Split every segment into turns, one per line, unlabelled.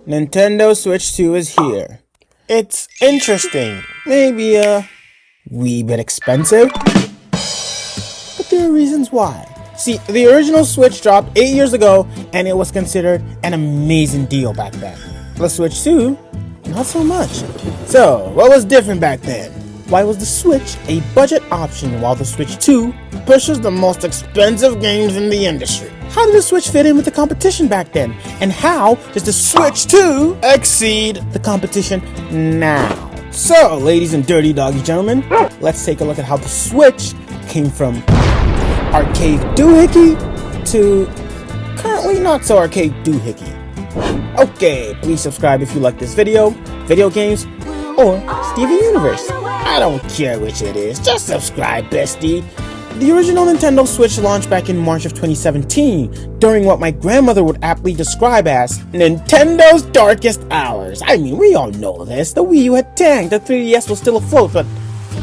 Nintendo Switch 2 is here. It's interesting, maybe a wee bit expensive, but there are reasons why. See, the original Switch dropped 8 years ago and it was considered an amazing deal back then. The Switch 2, not so much. So, what was different back then? Why was the Switch a budget option while the Switch 2 pushes the most expensive games in the industry? How did the Switch fit in with the competition back then? And how does the Switch 2 exceed the competition now? So, ladies and dirty doggy gentlemen, let's take a look at how the Switch came from arcade doohickey to currently not so arcade doohickey. Okay, please subscribe if you like this video games, or Steven Universe. I don't care which it is, just subscribe, bestie. The original Nintendo Switch launched back in March of 2017, during what my grandmother would aptly describe as Nintendo's darkest hours. I mean, we all know this. The Wii U had tanked, the 3DS was still afloat, but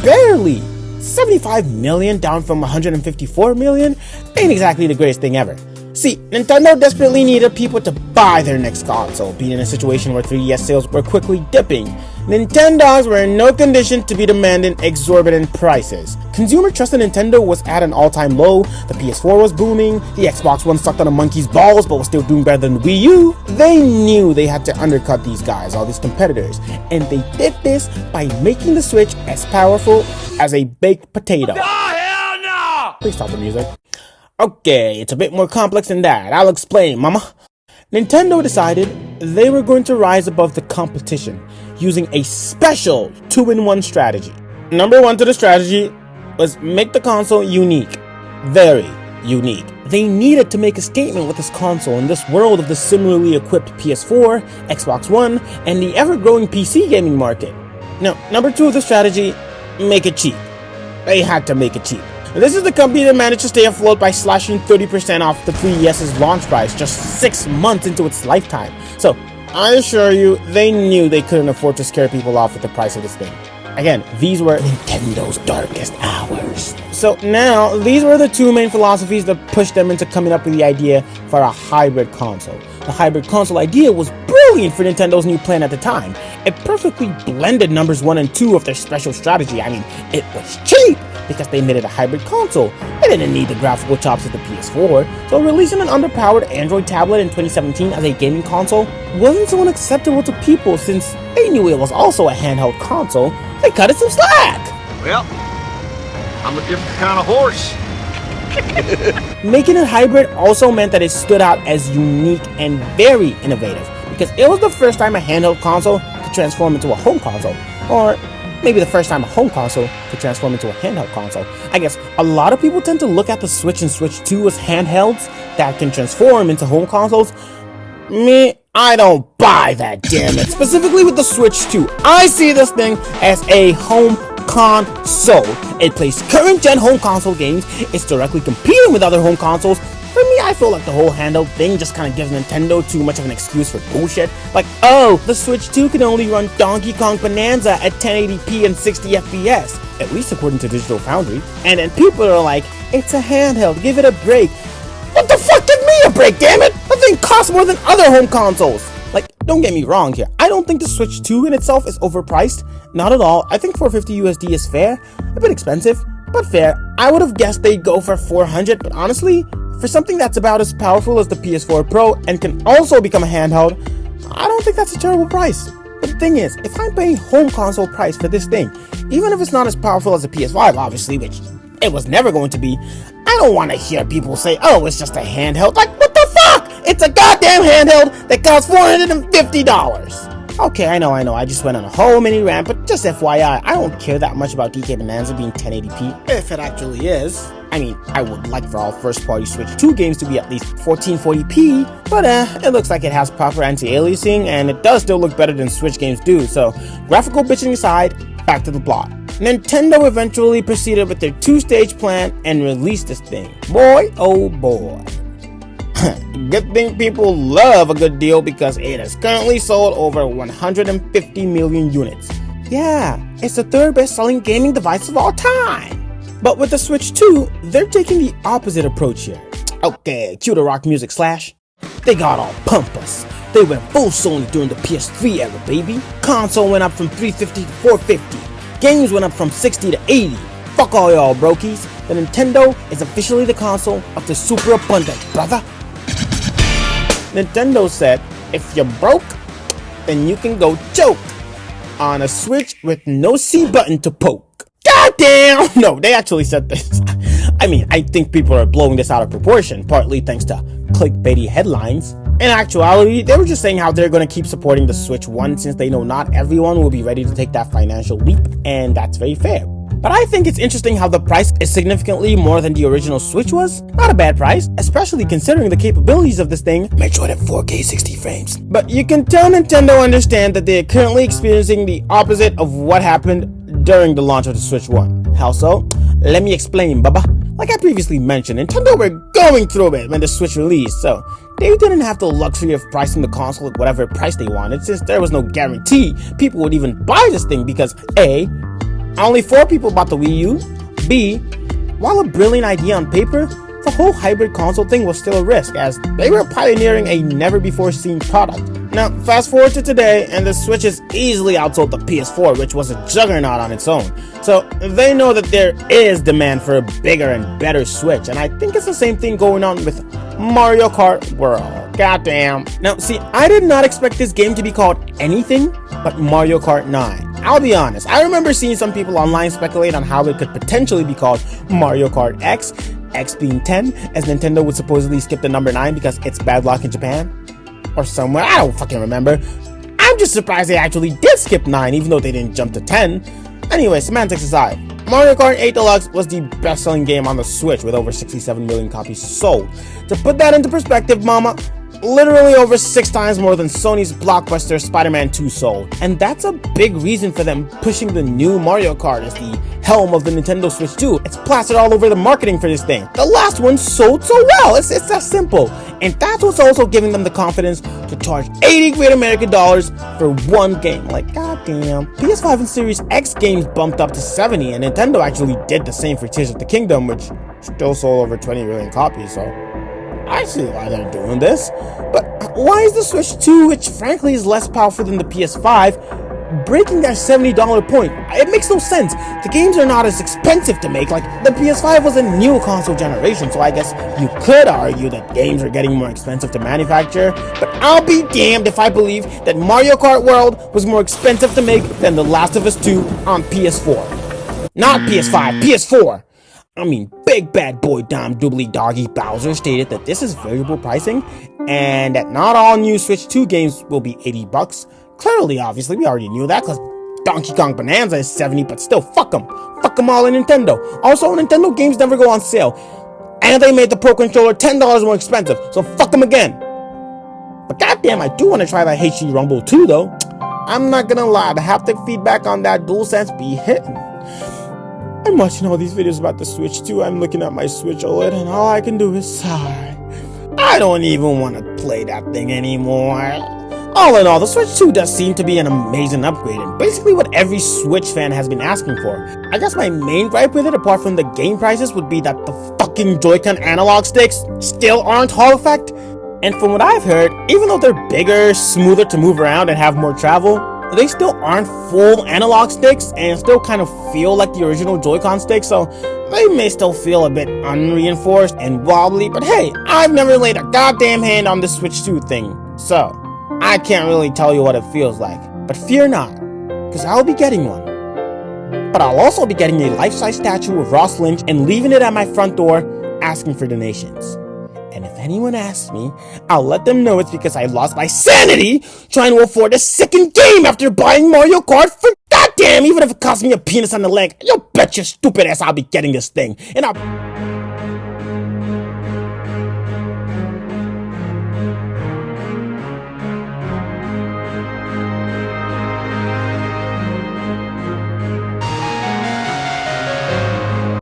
barely. 75 million down from 154 million ain't exactly the greatest thing ever. See, Nintendo desperately needed people to buy their next console, being in a situation where 3DS sales were quickly dipping. Nintendogs were in no condition to be demanding exorbitant prices. Consumer trust in Nintendo was at an all-time low, the PS4 was booming, the Xbox One sucked on a monkey's balls but was still doing better than the Wii U. They knew they had to undercut these guys, all these competitors, and they did this by making the Switch as powerful as a baked potato.
Oh, hell no!
Please stop the music. Okay, it's a bit more complex than that. I'll explain, mama. Nintendo decided they were going to rise above the competition using a special 2-in-1 strategy. Number one to the strategy was make the console unique. Very unique. They needed to make a statement with this console in this world of the similarly equipped PS4, Xbox One, and the ever-growing PC gaming market. Now, number two of the strategy, make it cheap. They had to make it cheap. This is the company that managed to stay afloat by slashing 30% off the 3DS's launch price just 6 months into its lifetime. So, I assure you, they knew they couldn't afford to scare people off with the price of this thing. Again, these were Nintendo's darkest hours. So now, these were the two main philosophies that pushed them into coming up with the idea for a hybrid console. The hybrid console idea was brilliant for Nintendo's new plan at the time. It perfectly blended numbers 1 and 2 of their special strategy. I mean, it was cheap because they made it a hybrid console. They didn't need the graphical chops of the PS4, so releasing an underpowered Android tablet in 2017 as a gaming console wasn't so unacceptable to people since they knew it was also a handheld console. They cut it some slack.
Well, I'm a different kind of horse.
Making it hybrid also meant that it stood out as unique and very innovative because it was the first time a handheld console could transform into a home console, or maybe the first time a home console could transform into a handheld console. I guess a lot of people tend to look at the Switch and Switch 2 as handhelds that can transform into home consoles. Me, I don't buy that, damn it. Specifically with the Switch 2, I see this thing as a home console. It plays current-gen home console games. It's directly competing with other home consoles. For me, I feel like the whole handheld thing just kind of gives Nintendo too much of an excuse for bullshit. Like, oh, the Switch 2 can only run Donkey Kong Bananza at 1080p and 60 FPS, at least according to Digital Foundry. And then people are like, it's a handheld, give it a break. What the fuck, give me a break, damn it! The thing costs more than other home consoles. Like, don't get me wrong here. I don't think the Switch 2 in itself is overpriced. Not at all. I think $450 USD is fair. A bit expensive, but fair. I would have guessed they'd go for $400, but honestly, for something that's about as powerful as the PS4 Pro and can also become a handheld, I don't think that's a terrible price. But the thing is, if I'm paying home console price for this thing, even if it's not as powerful as the PS5, obviously, which it was never going to be, I don't want to hear people say, oh, it's just a handheld. Like, what the fuck? It's a goddamn handheld that costs $450. Okay, I know, I just went on a whole mini rant, but just FYI, I don't care that much about DK Bananza being 1080p, if it actually is. I mean, I would like for all first-party Switch 2 games to be at least 1440p, but it looks like it has proper anti-aliasing, and it does still look better than Switch games do, so graphical bitching aside, back to the plot. Nintendo eventually proceeded with their 2-stage plan and released this thing. Boy, oh boy. Good thing people love a good deal because it has currently sold over 150 million units. Yeah, it's the third best-selling gaming device of all time. But with the Switch 2, they're taking the opposite approach here. Okay, cue the rock music slash. They got all pompous, They went full Sony during the PS3 era, baby. Console went up from 350 to 450. Games went up from 60 to 80. Fuck all y'all brokies. The Nintendo is officially the console of the super abundant, brother. Nintendo said, if you're broke, then you can go choke on a Switch with no C button to poke. Goddamn! No, they actually said this. I mean, I think people are blowing this out of proportion, partly thanks to clickbaity headlines. In actuality, they were just saying how they're going to keep supporting the Switch 1 since they know not everyone will be ready to take that financial leap, and that's very fair. But I think it's interesting how the price is significantly more than the original Switch was. Not a bad price, especially considering the capabilities of this thing. Metroid at 4K 60 frames. But you can tell Nintendo understand that they are currently experiencing the opposite of what happened during the launch of the Switch 1. How so? Let me explain, baba. Like I previously mentioned, Nintendo were going through it when the Switch released, so they didn't have the luxury of pricing the console at whatever price they wanted, since there was no guarantee people would even buy this thing because A, only 4 people bought the Wii U, B, while a brilliant idea on paper, the whole hybrid console thing was still a risk, as they were pioneering a never-before-seen product. Now, fast forward to today, and the Switch has easily outsold the PS4, which was a juggernaut on its own. So, they know that there is demand for a bigger and better Switch, and I think it's the same thing going on with Mario Kart World. Goddamn. Now, see, I did not expect this game to be called anything but Mario Kart 9. I'll be honest, I remember seeing some people online speculate on how it could potentially be called Mario Kart X, X being 10, as Nintendo would supposedly skip the number 9 because it's bad luck in Japan. Or somewhere, I don't fucking remember. I'm just surprised they actually did skip 9, even though they didn't jump to 10. Anyway, semantics aside, Mario Kart 8 Deluxe was the best-selling game on the Switch with over 67 million copies sold. To put that into perspective, mama, literally over 6 times more than Sony's blockbuster Spider-Man 2 sold. And that's a big reason for them pushing the new Mario Kart as the helm of the Nintendo Switch 2. It's plastered all over the marketing for this thing. The last one sold so well, it's that simple. And that's what's also giving them the confidence to charge 80 Great American dollars for one game. Like, goddamn. PS5 and Series X games bumped up to 70, and Nintendo actually did the same for Tears of the Kingdom, which still sold over 20 million copies, so I see why they're doing this. But why is the Switch 2, which frankly is less powerful than the PS5, breaking that $70 point? It makes no sense. The games are not as expensive to make. Like, the PS5 was a new console generation, so I guess you could argue that games are getting more expensive to manufacture. But I'll be damned if I believe that Mario Kart World was more expensive to make than The Last of Us 2 on PS4. Not PS5, PS4. I mean, big bad boy Dom Doobly Doggy Bowser stated that this is variable pricing and that not all new Switch 2 games will be $80. Clearly, obviously, we already knew that because Donkey Kong Bananza is 70, but still, fuck them. Fuck them all in Nintendo. Also, Nintendo games never go on sale. And they made the Pro Controller $10 more expensive, so fuck them again. But goddamn, I do want to try that HD Rumble 2, though. I'm not gonna lie, the haptic feedback on that DualSense be hitting. I'm watching all these videos about the Switch 2, I'm looking at my Switch OLED, and all I can do is sigh. I don't even want to play that thing anymore. All in all, the Switch 2 does seem to be an amazing upgrade, and basically what every Switch fan has been asking for. I guess my main gripe with it, apart from the game prices, would be that the fucking Joy-Con analog sticks still aren't Hall effect. And from what I've heard, even though they're bigger, smoother to move around, and have more travel, they still aren't full analog sticks and still kind of feel like the original Joy-Con sticks, so they may still feel a bit unreinforced and wobbly, but hey, I've never laid a goddamn hand on the Switch 2 thing, so I can't really tell you what it feels like. But fear not, because I'll be getting one. But I'll also be getting a life-size statue of Ross Lynch and leaving it at my front door asking for donations. And if anyone asks me, I'll let them know it's because I lost my sanity trying to afford a second game after buying Mario Kart for goddamn, even if it costs me a penis on the leg, you bet your stupid ass I'll be getting this thing. And I'll